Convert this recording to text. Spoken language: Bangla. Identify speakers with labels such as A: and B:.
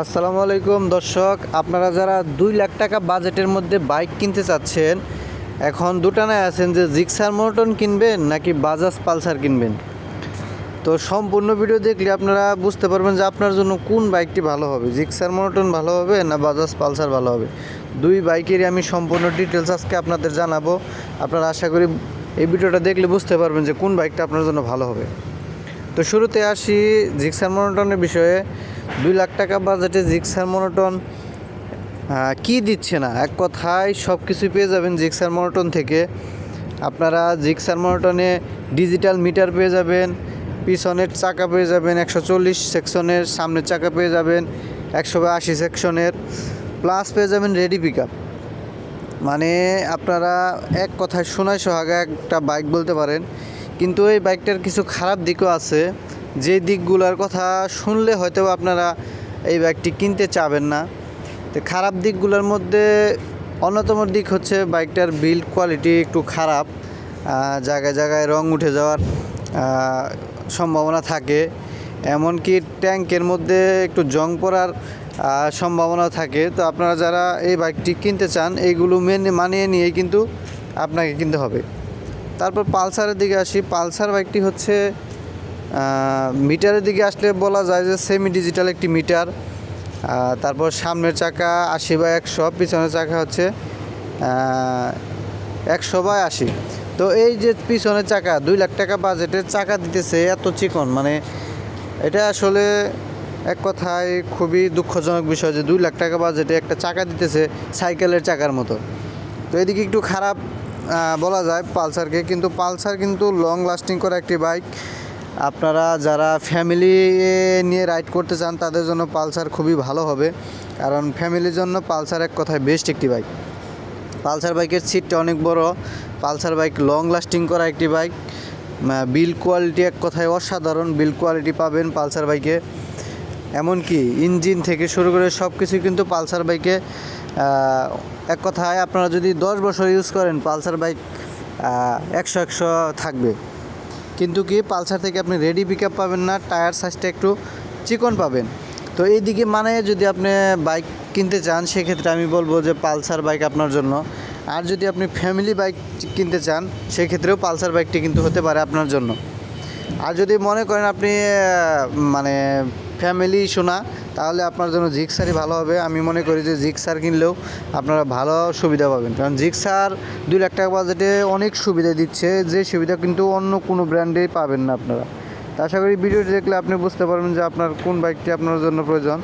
A: আসসালামু আলাইকুম দর্শক, আপনারা যারা 2 লাখ টাকা বাজেটের মধ্যে বাইক কিনতে চাচ্ছেন, এখন দুটানায় আছেন যে জিক্সার মোটরন কিনবেন নাকি বাজাজ পালসার কিনবেন। তো সম্পূর্ণ ভিডিও দেখলে আপনারা বুঝতে পারবেন যে আপনার জন্য কোন বাইকটি ভালো হবে, জিক্সার মোটরন ভালো হবে না বাজাজ পালসার ভালো হবে। দুই বাইকেরই আমি সম্পূর্ণ ডিটেলস আজকে আপনাদের জানাবো। আপনারা আশা করি এই ভিডিওটা দেখলে বুঝতে পারবেন যে কোন বাইকটা আপনার জন্য ভালো হবে। তো শুরুতে আসি জিক্সার মোনোটনের বিষয়ে। 2 লাখ টাকা বাজেটে জিক্সার মোনোটন কি দিচ্ছে না, এক কথায় সব কিছুই পেয়ে যাবেন জিক্সার মোনোটন থেকে। আপনারা জিক্সার মোনোটনে ডিজিটাল মিটার পেয়ে যাবেন, পিছনের চাকা পেয়ে যাবেন 140 সেকশনের, সামনের চাকা পেয়ে যাবেন 180 সেকশনের, প্লাস পেয়ে যাবেন রেডি পিক আপ। মানে আপনারা এক কথায় সোনায় সোহাগা একটা বাইক বলতে পারেন। কিন্তু এই বাইকটার কিছু খারাপ দিকও আছে, যে দিকগুলোর কথা শুনলে হয়তো আপনারা এই বাইকটি কিনতে চাবেন না। তো খারাপ দিকগুলোর মধ্যে অন্যতম দিক হচ্ছে বাইকটার বিল্ড কোয়ালিটি একটু খারাপ, জায়গায় জায়গায় রং উঠে যাওয়ার সম্ভাবনা থাকে, এমনকি ট্যাঙ্কের মধ্যে একটু জং পড়ার সম্ভাবনা থাকে। তো আপনারা যারা এই বাইকটি কিনতে চান এইগুলো মানিয়ে নিয়েই কিন্তু আপনাকে কিনতে হবে। তারপর পালসারের দিকে আসি। পালসার বাইকটি হচ্ছে মিটারের দিকে আসলে বলা যায় যে সেমি ডিজিটাল একটি মিটার। তারপর সামনের চাকা 80/100, পিছনের চাকা হচ্ছে 100/80। তো এই যে পিছনের চাকা 2 লাখ টাকা বাজেটের চাকা দিতেছে এত চিকন, মানে এটা আসলে এক কথায় খুবই দুঃখজনক বিষয় যে 2 লাখ টাকা বাজেটে একটা চাকা দিতেছে সাইকেলের চাকার মতো। তো এদিকে একটু খারাপ বলা যায় পালসারকে, কিন্তু পালসার কিন্তু লং লাস্টিং করা একটি বাইক। আপনারা যারা ফ্যামিলি নিয়ে রাইড করতে চান তাদের জন্য পালসার খুবই ভালো হবে, কারণ ফ্যামিলির জন্য পালসার এক কথায় বেস্ট একটি বাইক। পালসার বাইকের সিটটা অনেক বড়, পালসার বাইক লং লাস্টিং করা একটি বাইক। বিল্ড কোয়ালিটি এক কথায় অসাধারণ বিল্ড কোয়ালিটি পাবেন পালসার বাইকে। এমনকি ইঞ্জিন থেকে শুরু করে সব কিছুই কিন্তু পালসার বাইকে এক কথায় আপনারা যদি 10 বছর ইউজ করেন পালসার বাইক 100 থাকবে। কিন্তু কি পালসার থেকে আপনি রেডি পিক আপ পাবেন না, টায়ার সাইজটা একটু চিকন পাবেন। তো এই দিকে মানে যদি আপনি বাইক কিনতে চান সেক্ষেত্রে আমি বলবো যে পালসার বাইক আপনার জন্য। আর যদি আপনি ফ্যামিলি বাইক কিনতে চান সেক্ষেত্রেও পালসার বাইকটি কিন্তু হতে পারে আপনার জন্য। আর যদি মনে করেন আপনি মানে ফ্যামিলি শোনা, তাহলে আপনার জন্য জিক্সারই ভালো হবে। আমি মনে করি যে জিক্সার কিনলেও আপনারা ভালো সুবিধা পাবেন, কারণ জিক্সার 2 লাখ টাকা বাজেটে অনেক সুবিধা দিচ্ছে, যে সুবিধা কিন্তু অন্য কোনো ব্র্যান্ডেই পাবেন না আপনারা। তা আশা করি ভিডিওটি দেখলে আপনি বুঝতে পারবেন যে আপনার কোন বাইকটি আপনার জন্য প্রয়োজন।